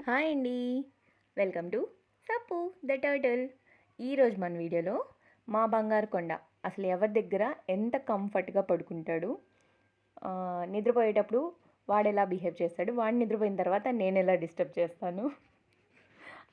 Hi అండి. Welcome to సప్పు the turtle. ఈరోజు మన వీడియోలో మా బంగారు కొండ అసలు ఎవరి దగ్గర ఎంత కంఫర్ట్గా పడుకుంటాడు, నిద్రపోయేటప్పుడు వాడు ఎలా బిహేవ్ చేస్తాడు, వాడు నిద్రపోయిన తర్వాత నేను ఎలా డిస్టర్బ్ చేస్తాను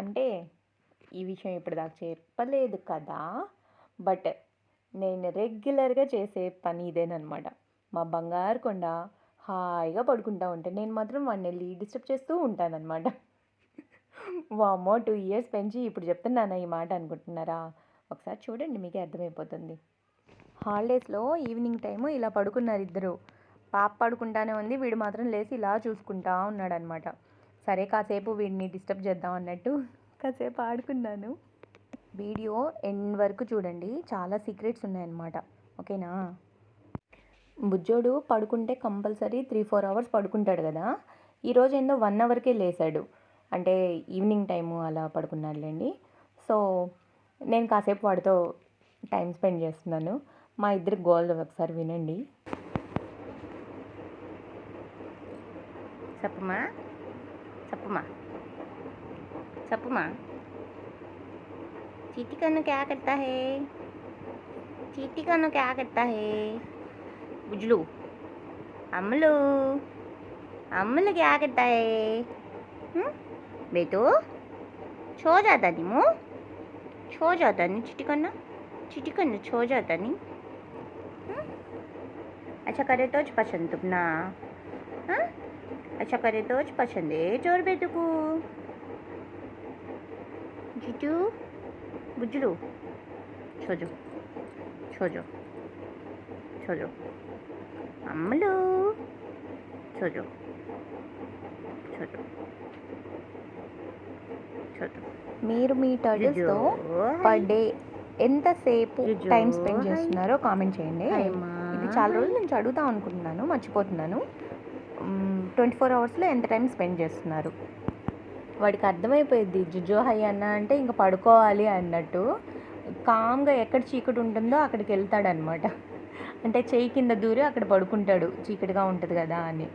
అంటే ఈ విషయం ఇప్పటిదాకా చెప్పలేదు కదా. బట్ నేను రెగ్యులర్గా చేసే పని ఇదేనమాట. మా బంగారు కొండ హాయిగా పడుకుంటా ఉంటే నేను మాత్రం వాడిని వెళ్ళి డిస్టర్బ్ చేస్తూ ఉంటానన్నమాట. వామ్మో 2 ఇయర్స్ పెంచి ఇప్పుడు చెప్తున్నానా ఈ మాట అనుకుంటున్నారా? ఒకసారి చూడండి, మీకే అర్థమైపోతుంది. హాలిడేస్లో ఈవినింగ్ టైము ఇలా పడుకున్నారు ఇద్దరు. పాప పడుకుంటానే ఉంది, వీడు మాత్రం లేచి ఇలా చూసుకుంటా ఉన్నాడనమాట. సరే కాసేపు వీడిని డిస్టర్బ్ చేద్దాం అన్నట్టు కాసేపు ఆడుకున్నాను. వీడియో ఎండ్ వరకు చూడండి, చాలా సీక్రెట్స్ ఉన్నాయన్నమాట. ఓకేనా? బుజ్జోడు పడుకుంటే కంపల్సరీ 3-4 అవర్స్ పడుకుంటాడు కదా. ఈరోజు ఏందో 1 అవర్కే లేసాడు. అంటే ఈవినింగ్ టైము అలా పడుకున్నాడులేండి. సో నేను కాసేపు వాడితో టైం స్పెండ్ చేస్తున్నాను. మా ఇద్దరి గోల్ ఒకసారి వినండి. చెప్పమా చెప్పమా చెప్పమా. चीटी कन्नू क्या करता है? चीटी कन्नू क्या करता है? बुजलू अम्मलू अम्मलू क्या करता है? बेटो छो जाता नहीं, मुँह छो जाता नहीं, चीटी करना छो जाता नहीं. अच्छा करे तो पसंद तुमना. हाँ अच्छा करे तो पसंद है चोर बेटू को. जीटू बुजलू छोजो छोजो छोजो अम्मलू छोजो छोजो छोजो. మీరు మీ టర్టిల్స్తో పర్ డే ఎంతసేపు టైం స్పెండ్ చేస్తున్నారో కామెంట్ చేయండి. ఇది చాలా రోజుల నుంచి అడుగుదాం అనుకుంటున్నాను, మర్చిపోతున్నాను. 24 అవర్స్లో ఎంత టైం స్పెండ్ చేస్తున్నారు? వాడికి అర్థమైపోయింది జుజో హై అన్న అంటే ఇంకా పడుకోవాలి అన్నట్టు. కామ్గా ఎక్కడ చీకటి ఉంటుందో అక్కడికి వెళ్తాడనమాట. అంటే చెయ్యి కింద దూరి అక్కడ పడుకుంటాడు, చీకటిగా ఉంటుంది కదా అని.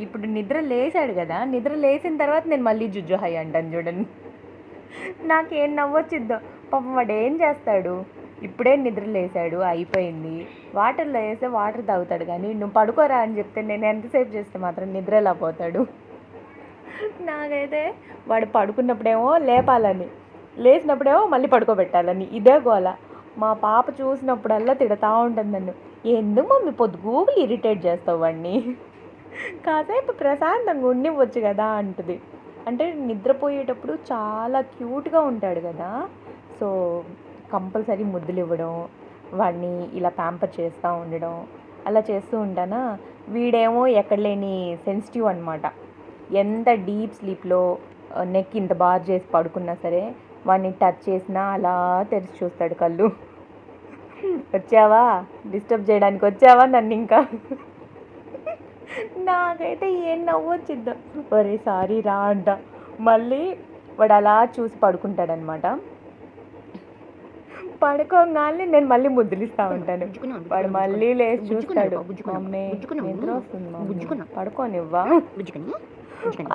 ఇప్పుడు నిద్ర లేచాడు కదా, నిద్ర లేచిన తర్వాత నేను మళ్ళీ జుజో హై అంటాను చూడండి. నాకేం నవ్వొచ్చిద్దో. పాపం వాడు ఏం చేస్తాడు, ఇప్పుడే నిద్ర లేచాడు అయిపోయింది, వాటర్లో వేస్తే వాటర్ తాగుతాడు. కానీ నువ్వు పడుకోరా అని చెప్తే నేను ఎంతసేపు చేస్తే మాత్రం నిద్ర ఎలా పోతాడు. నాకైతే వాడు పడుకున్నప్పుడేమో లేపాలని, లేచినప్పుడేమో మళ్ళీ పడుకోబెట్టాలని ఇదే గోల. మా పాప చూసినప్పుడల్లా తిడతా ఉంటుంది నన్ను, ఎందుకు మమ్మీ పొద్దుగూకులు ఇరిటేట్ చేస్తావు వాడిని, కాసేపు ప్రశాంతంగా ఉండివ్వచ్చు కదా అంటుంది. అంటే నిద్రపోయేటప్పుడు చాలా క్యూట్గా ఉంటాడు కదా. సో కంపల్సరీ ముద్దులు ఇవ్వడం, వాడిని ఇలా ప్యాంపర్ చేస్తూ ఉండడం అలా చేస్తూ ఉంటానా. వీడేమో ఎక్కడ లేని సెన్సిటివ్ అనమాట. ఎంత డీప్ స్లీప్లో నెక్ ఇంత బార్ చేసి పడుకున్నా సరే వాడిని టచ్ చేసినా అలా తెరిచి చూస్తాడు కళ్ళు. వచ్చావా, డిస్టర్బ్ చేయడానికి వచ్చావా నన్ను ఇంకా. నాకైతే ఏం నవ్వొచ్చిద్దో. ఒరే సారీ రా అంట. మళ్ళీ వాడు అలా చూసి పడుకుంటాడనమాట. పడుకోగానే నేను మళ్ళీ ముద్దులిస్తూ ఉంటాను. వాడు మళ్ళీ లేచి చూస్తాడు, మమ్మీ నిద్ర వస్తుంది పడుకోనివ్వా.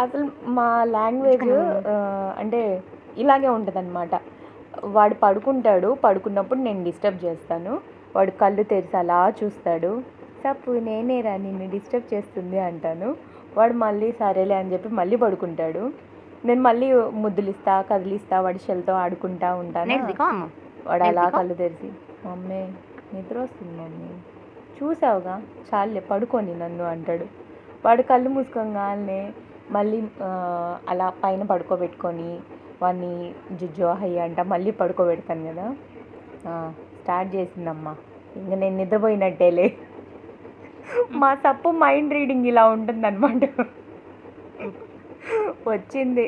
అసలు మా లాంగ్వేజ్ అంటే ఇలాగే ఉంటుంది అనమాట. వాడు పడుకుంటాడు, పడుకున్నప్పుడు నేను డిస్టర్బ్ చేస్తాను. వాడు కళ్ళు తెరిచి అలా చూస్తాడు, సప్పు నేనేరా నిన్ను డిస్టర్బ్ చేస్తుంది అంటాను. వాడు మళ్ళీ సరేలే అని చెప్పి మళ్ళీ పడుకుంటాడు. నేను మళ్ళీ ముద్దులిస్తా కదిలిస్తా, వాడి షెల్తో ఆడుకుంటా ఉంటాను. వాడు అలా కళ్ళు తెరిచి మమ్మీ నిద్ర వస్తుంది మమ్మీ, చూసావుగా చాలే పడుకొని నన్ను అంటాడు. వాడు కళ్ళు మూసుకోగానే మళ్ళీ అలా పైన పడుకోబెట్టుకొని వాడిని జుజో హై అంట మళ్ళీ పడుకోబెడతాను కదా. స్టార్ట్ చేసిందమ్మా, ఇంకా నేను నిద్రపోయినట్టేలే. మా సప్పు మైండ్ రీడింగ్ ఇలా ఉంటుందన్నమాట. వచ్చింది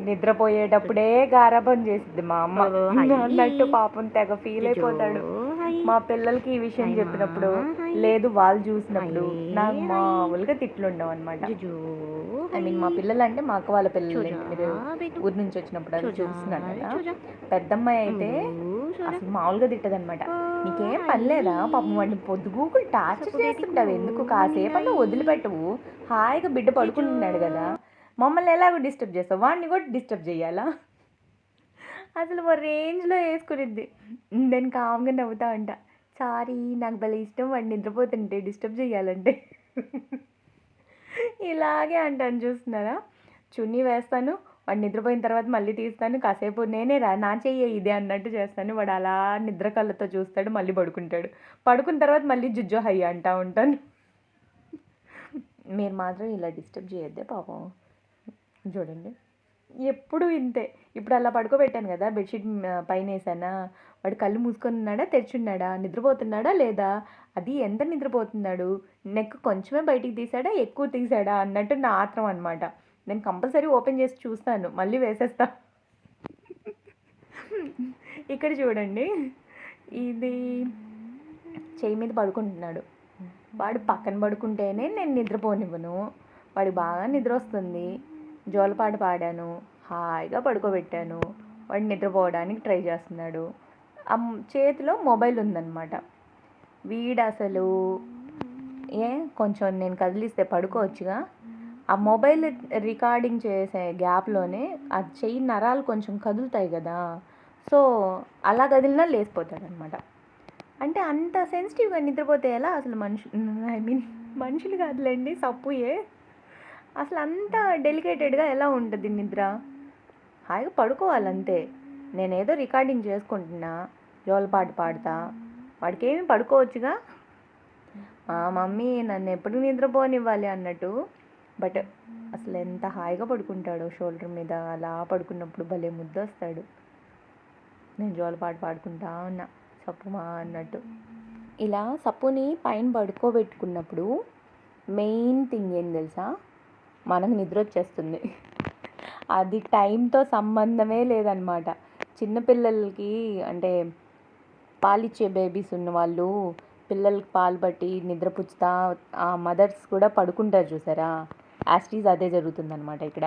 నిద్రపోయేటప్పుడే గారాబం చేసిద్ది మా అమ్మ అన్నట్టు. పాపం తెగ ఫీల్ అయిపోతాడు. మా పిల్లలకి ఈ విషయం చెప్పినప్పుడు, లేదు వాళ్ళు చూసినప్పుడు నాకు మామూలుగా తిట్లు ఉండవు అనమాట. ఐ మీన్ మా పిల్లలు అంటే మా అక్క వాళ్ళ పిల్లలు, మీరు ఊరి నుంచి వచ్చినప్పుడు అది చూస్తున్నాను కదా. పెద్దమ్మాయి అయితే అసలు మామూలుగా తిట్టదనమాట. నీకేం పని లేదా పాపం వాడిని పొద్దుగూకులు టార్చర్ చేస్తుంటావు, ఎందుకు కాసేపు అన్నా వదిలిపెట్టవు, హాయిగా బిడ్డ పడుకుంటున్నాడు కదా, మమ్మల్ని ఎలాగో డిస్టర్బ్ చేస్తావు, వాడిని కూడా డిస్టర్బ్ చేయాలా? అసలు ఓ రేంజ్లో వేసుకునిద్ది. నేను కామ్గా నవ్వుతా అంట, సారీ నాకు భలే ఇష్టం వాడు నిద్రపోతుంటే డిస్టర్బ్ చేయాలంటే. ఇలాగే అంటాను, చూస్తున్నారా? చున్నీ వేస్తాను, వాడు నిద్రపోయిన తర్వాత మళ్ళీ తీస్తాను, కాసేపు నేనే నా చెయ్యే ఇదే అన్నట్టు చేస్తాను, వాడు అలా నిద్ర కళ్ళతో చూస్తాడు, మళ్ళీ పడుకుంటాడు. పడుకున్న తర్వాత మళ్ళీ జుజ్జో హై అంటూ ఉంటాను. మీరు మాత్రం ఇలా డిస్టర్బ్ చేయొద్దే పాపం. చూడండి ఎప్పుడు ఇంతే. ఇప్పుడు అలా పడుకోబెట్టాను కదా, బెడ్షీట్ పైన వేసానా, వాడు కళ్ళు మూసుకొని ఉన్నాడా తెరిచున్నాడా, నిద్రపోతున్నాడా లేదా, అది ఎంత నిద్రపోతున్నాడు, నెక్ కొంచెమే బయటికి తీసాడా ఎక్కువ తీసాడా అన్నట్టు నా ఆత్రం అనమాట. నేను కంపల్సరీ ఓపెన్ చేసి చూస్తాను, మళ్ళీ వేసేస్తా. ఇక్కడ చూడండి, ఇది చెయ్యి మీద పడుకుంటున్నాడు. వాడు పక్కన పడుకుంటేనే నేను నిద్రపోనివ్వను. వాడికి బాగా నిద్ర వస్తుంది, జోలపాట పాడాను, హాయిగా పడుకోబెట్టాను, వాడు నిద్రపోవడానికి ట్రై చేస్తున్నాడు. చేతిలో మొబైల్ ఉందన్నమాట. వీడు అసలు కొంచెం నేను కదిలిస్తే పడుకోవచ్చుగా, ఆ మొబైల్ రికార్డింగ్ చేసే గ్యాప్లోనే ఆ చెయ్యి నరాలు కొంచెం కదులుతాయి కదా, సో అలా కదిలినా లేచిపోతాడనమాట. అంటే అంత సెన్సిటివ్గా నిద్రపోతే ఎలా అసలు? మనుషులు కాదులేండి, సప్పుయే. అసలు అంత డెలికేటెడ్గా ఎలా ఉంటుంది నిద్ర? హాయిగా పడుకోవాలంతే. నేనేదో రికార్డింగ్ చేసుకుంటున్నా, జోలపాట పాడతా, వాడికి ఏమి పడుకోవచ్చుగా. మా మమ్మీ నన్ను ఎప్పుడు నిద్రపోనివ్వాలి అన్నట్టు. బట్ అసలు ఎంత హాయిగా పడుకుంటాడో, షోల్డర్ మీద అలా పడుకున్నప్పుడు భలే ముద్దు వస్తాడు. నేను జోలపాట పాడుకుంటా ఉన్నా, సప్పుమా అన్నట్టు. ఇలా సప్పుని పైన పడుకోబెట్టుకున్నప్పుడు మెయిన్ థింగ్ ఏం తెలుసా, మనకు నిద్ర వచ్చేస్తుంది. అది టైంతో సంబంధమే లేదనమాట. చిన్నపిల్లలకి అంటే పాలిచ్చే బేబీస్ ఉన్న వాళ్ళు పిల్లలకి పాలు పట్టి నిద్రపుచ్చుతా ఆ మదర్స్ కూడా పడుకుంటారు చూసారా, యాస్టీజ్ అదే జరుగుతుందనమాట ఇక్కడ.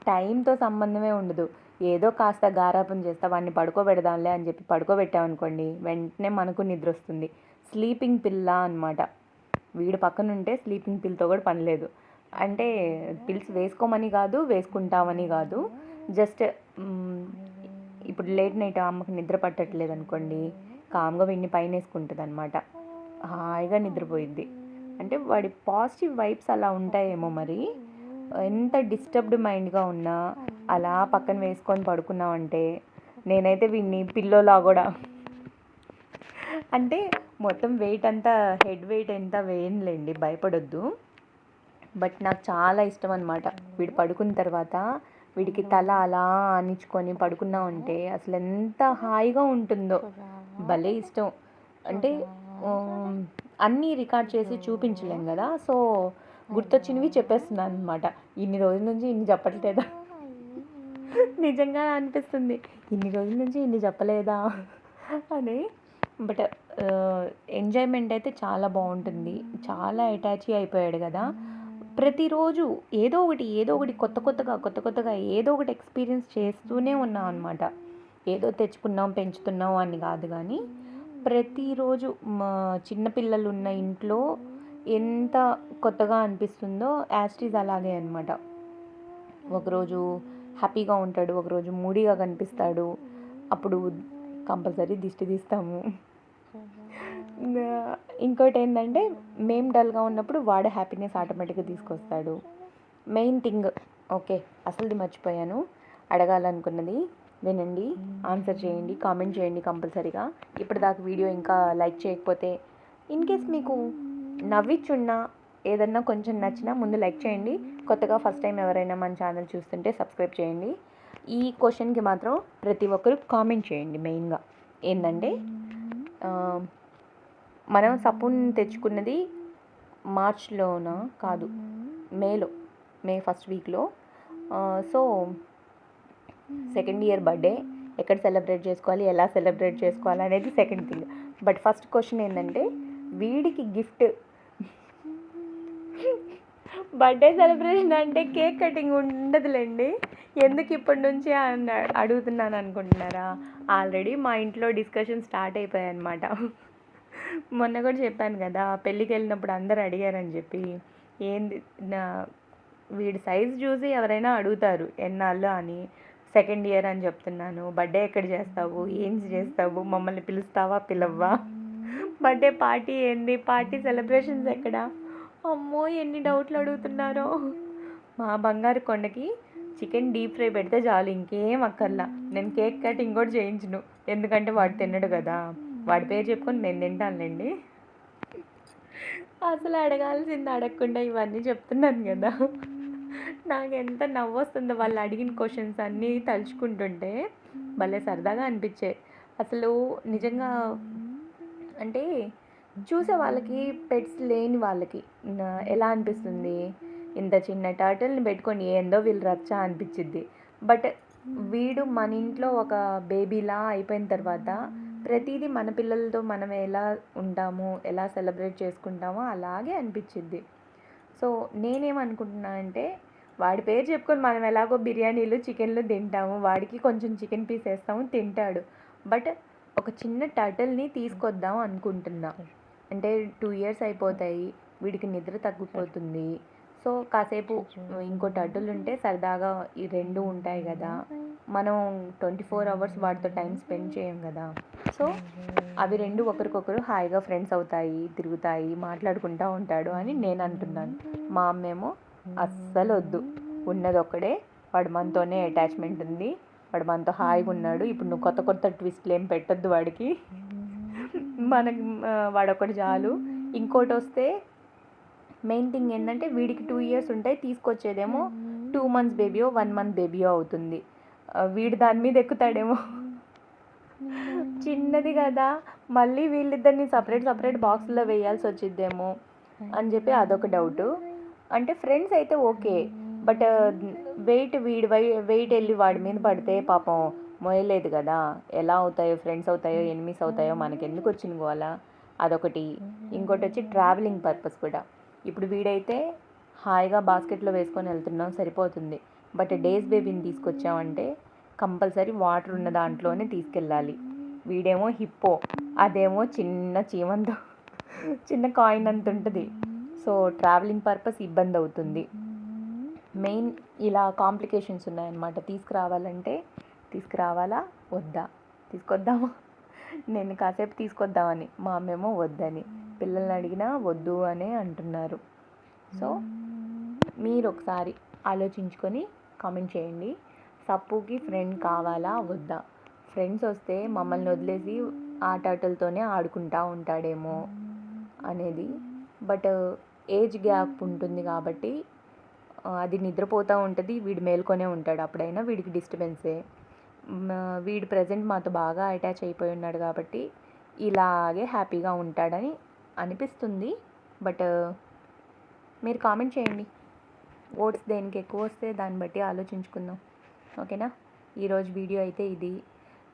టైంతో సంబంధమే ఉండదు. ఏదో కాస్త గారాపం చేస్తా వాడిని పడుకోబెడదాంలే అని చెప్పి పడుకోబెట్టామనుకోండి, వెంటనే మనకు నిద్ర వస్తుంది. స్లీపింగ్ పిల్ల అనమాట. వీడు పక్కన ఉంటే స్లీపింగ్ పిల్తో కూడా పని లేదు. అంటే పిల్స్ వేసుకోమని కాదు, వేసుకుంటామని కాదు, జస్ట్ ఇప్పుడు లేట్ నైట్ అమ్మకి నిద్ర పట్టట్లేదు అనుకోండి, కామ్గా వీడిని పైన వేసుకుంటుంది అనమాట, హాయిగా నిద్రపోయిద్ది. అంటే వాడి పాజిటివ్ వైబ్స్ అలా ఉంటాయేమో మరి. ఎంత డిస్టర్బ్డ్ మైండ్గా ఉన్నా అలా పక్కన వేసుకొని పడుకున్నామంటే, నేనైతే వీడిని పిల్లోలా కూడా అంటే మొత్తం వెయిట్ అంతా హెడ్ వెయిట్ ఎంత వేయనులేండి, భయపడొద్దు. బట్ నాకు చాలా ఇష్టం అనమాట. వీడు పడుకున్న తర్వాత వీడికి తల అలా ఆనించుకొని పడుకున్నామంటే అసలు ఎంత హాయిగా ఉంటుందో, భలే ఇష్టం. అంటే అన్నీ రికార్డ్ చేసి చూపించలేం కదా, సో గుర్తొచ్చినవి చెప్పేస్తున్నాను అనమాట. ఇన్ని రోజుల నుంచి ఇన్ని చెప్పట్లేదా, నిజంగా అనిపిస్తుంది ఇన్ని రోజుల నుంచి ఇన్ని చెప్పలేదా అని. బట్ ఎంజాయ్మెంట్ అయితే చాలా బాగుంటుంది. చాలా అటాచ్ అయిపోయాడు కదా, ప్రతిరోజు ఏదో ఒకటి కొత్తగా ఏదో ఒకటి ఎక్స్పీరియన్స్ చేస్తూనే ఉన్నాం అనమాట. ఏదో తెచ్చుకున్నాం పెంచుతున్నాం అని కాదు, కానీ ప్రతిరోజు మా చిన్నపిల్లలు ఉన్న ఇంట్లో ఎంత కొత్తగా అనిపిస్తుందో యాస్టీజ్ అలాగే అనమాట. ఒకరోజు హ్యాపీగా ఉంటాడు, ఒకరోజు మూడీగా కనిపిస్తాడు, అప్పుడు కంపల్సరీ దిష్టి తీస్తాము. ఇంకోటి ఏంటంటే మేము డల్గా ఉన్నప్పుడు వాడు హ్యాపీనెస్ ఆటోమేటిక్గా తీసుకొస్తాడు. మెయిన్ థింగ్ ఓకే, అసలుది మర్చిపోయాను, అడగాలనుకున్నది వినండి, ఆన్సర్ చేయండి, కామెంట్ చేయండి కంపల్సరీగా. ఇప్పటిదాకా వీడియో ఇంకా లైక్ చేయకపోతే, ఇన్ కేస్ మీకు నవ్విచ్చున్నా ఏదన్నా కొంచెం నచ్చినా ముందు లైక్ చేయండి. కొత్తగా ఫస్ట్ టైం ఎవరైనా మన ఛానల్ చూస్తుంటే సబ్స్క్రైబ్ చేయండి. ఈ క్వశ్చన్కి మాత్రం ప్రతి ఒక్కరు కామెంట్ చేయండి. మెయిన్గా ఏంటంటే మనం సపోన్ తెచ్చుకున్నది మార్చ్లోనా కాదు, మే ఫస్ట్ వీక్లో. సో సెకండ్ ఇయర్ బర్త్డే ఎక్కడ సెలబ్రేట్ చేసుకోవాలి, ఎలా సెలబ్రేట్ చేసుకోవాలి అనేది second thing. But first question ఏంటంటే వీడికి గిఫ్ట్, బర్త్డే సెలబ్రేషన్ అంటే కేక్ కటింగ్ ఉండదులేండి. ఎందుకు ఇప్పటి నుంచి అడుగుతున్నాను అనుకుంటున్నారా? ఆల్రెడీ మా ఇంట్లో డిస్కషన్ స్టార్ట్ అయిపోయాయి అన్నమాట. మొన్న కూడా చెప్పాను కదా, పెళ్ళికి వెళ్ళినప్పుడు అందరు అడిగారని చెప్పి, ఏంది వీడి సైజ్ చూసి ఎవరైనా అడుగుతారు ఎన్నాళ్ళు అని. సెకండ్ ఇయర్ అని చెప్తున్నాను. బర్త్డే ఎక్కడ చేస్తావు, ఏం చేస్తావు, మమ్మల్ని పిలుస్తావా పిలవ్వా, బర్త్డే పార్టీ ఏంది, పార్టీ సెలబ్రేషన్స్ ఎక్కడ, అమ్మో ఎన్ని డౌట్లు అడుగుతున్నారో. మా బంగారు కొండకి చికెన్ డీప్ ఫ్రై పెడితే చాలు, ఇంకేం అక్కర్లా. నేను కేక్ కటింగ్ కూడా చేయించును, ఎందుకంటే వాడు తినడు కదా. వాడి పేరు చెప్పుకొని నేను తింటానులేండి. అసలు అడగాల్సింది అడగకుండా ఇవన్నీ చెప్తున్నాను కదా. నాకు ఎంత నవ్వు వస్తుందో వాళ్ళు అడిగిన క్వశ్చన్స్ అన్నీ తలుచుకుంటుంటే. భలే సరదాగా అనిపించాయి అసలు నిజంగా. అంటే చూసే వాళ్ళకి, పెట్స్ లేని వాళ్ళకి ఎలా అనిపిస్తుంది, ఇంత చిన్న టర్టిల్ని పెట్టుకొని ఏందో వీళ్ళు రచ్చా అనిపించిద్ది. బట్ వీడు మన ఇంట్లో ఒక బేబీలా అయిపోయిన తర్వాత ప్రతిదీ మన పిల్లలతో మనం ఎలా ఉంటామో, ఎలా సెలబ్రేట్ చేసుకుంటామో అలాగే అనిపించిద్ది. సో నేనేమనుకుంటున్నా అంటే, వాడి పేరు చెప్పుకొని మనం ఎలాగో బిర్యానీలు చికెన్లు తింటాము, వాడికి కొంచెం చికెన్ పీస్ వేస్తాము తింటాడు. బట్ ఒక చిన్న టర్టిల్ని తీసుకొద్దాం అనుకుంటున్నా. అంటే 2 years అయిపోతాయి, వీడికి నిద్ర తగ్గిపోతుంది. సో కాసేపు ఇంకో టర్టిల్ ఉంటే సరదాగా ఈ 2 ఉంటాయి కదా. మనం 24 hours వాటితో టైం స్పెండ్ చేయం కదా. సో అవి 2 ఒకరికొకరు హాయిగా ఫ్రెండ్స్ అవుతాయి, తిరుగుతాయి, మాట్లాడుకుంటూ ఉంటాడు అని నేను అంటున్నాను. మా అమ్మేమో అస్సలు వద్దు, ఉన్నది ఒక్కడే, వాడు మనతోనే అటాచ్మెంట్ ఉంది, వాడు మనతో హాయిగా ఉన్నాడు, ఇప్పుడు నువ్వు కొత్త కొత్త ట్విస్ట్లు ఏం పెట్టొద్దు వాడికి, మనకి వాడొకటి చాలు. ఇంకోటి వస్తే మెయిన్ థింగ్ ఏంటంటే వీడికి 2 years ఉంటాయి, తీసుకొచ్చేదేమో 2 months బేబీయో 1 month బేబీయో అవుతుంది. వీడు దాని మీద ఎక్కుతాడేమో, చిన్నది కదా, మళ్ళీ వీళ్ళిద్దరిని సపరేట్ బాక్స్లో వేయాల్సి వచ్చిద్దేమో అని చెప్పి అదొక డౌటు. అంటే ఫ్రెండ్స్ అయితే ఓకే, బట్ వెయిట్ వెళ్ళి వాడి మీద పడితే పాపం మోయలేదు కదా. ఎలా అవుతాయో, ఫ్రెండ్స్ అవుతాయో ఎనిమీస్ అవుతాయో మనకెందుకు వచ్చిన గోల, అదొకటి. ఇంకోటి వచ్చి ట్రావెలింగ్ పర్పస్ కూడా. ఇప్పుడు వీడైతే హాయిగా బాస్కెట్లో వేసుకొని వెళ్తున్నాం, సరిపోతుంది. బట్ డేస్ బేబీని తీసుకొచ్చామంటే కంపల్సరీ వాటర్ ఉన్న దాంట్లోనే తీసుకెళ్ళాలి. వీడేమో హిప్పో, అదేమో చిన్న చీమంతో చిన్న కాయిన్ అంత ఉంటుంది. సో ట్రావెలింగ్ పర్పస్ ఇబ్బంది అవుతుంది. మెయిన్ ఇలా కాంప్లికేషన్స్ ఉన్నాయన్నమాట. తీసుకురావాలా వద్దా, తీసుకొద్దామా, నేను కాసేపు తీసుకొద్దామని, మా అమ్మేమో వద్దని, పిల్లల్ని అడిగినా వద్దు అనే అంటున్నారు. సో మీరు ఒకసారి ఆలోచించుకొని కామెంట్ చేయండి. సప్పుకి ఫ్రెండ్ కావాలా వద్దా? ఫ్రెండ్స్ వస్తే మమ్మల్ని వదిలేసి ఆ టర్టిల్తోనే ఆడుకుంటూ ఉంటాడేమో అనేది. బట్ ఏజ్ గ్యాప్ ఉంటుంది కాబట్టి అది నిద్రపోతూ ఉంటుంది, వీడు మేల్కొనే ఉంటాడు. అప్పుడైనా వీడికి డిస్టర్బెన్సే. వీడు ప్రజెంట్ మాతో బాగా అటాచ్ అయిపోయి ఉన్నాడు కాబట్టి ఇలాగే హ్యాపీగా ఉంటాడని అనిపిస్తుంది. బట్ మీరు కామెంట్ చేయండి, ఓట్స్ దేనికి ఎక్కువ వస్తే దాన్ని బట్టి ఆలోచించుకుందాం. ఓకేనా? ఈరోజు వీడియో అయితే ఇది.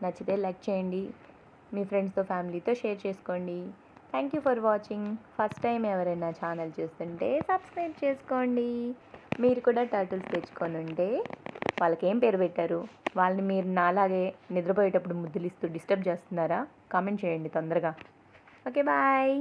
నచ్చితే లైక్ చేయండి, మీ ఫ్రెండ్స్తో ఫ్యామిలీతో షేర్ చేసుకోండి. Thank you for watching. First time ఎవరైనా ఛానల్ చూస్తుంటే సబ్స్క్రైబ్ చేసుకోండి. మీరు కూడా టర్టిల్స్ తెచ్చుకొని ఉంటే వాళ్ళకి ఏం పేరు పెట్టారు? వాళ్ళని మీరు నాలాగే నిద్రపోయేటప్పుడు ముద్దులు ఇస్తూ డిస్టర్బ్ చేస్తున్నారా? కామెంట్ చేయండి తొందరగా. Okay, bye.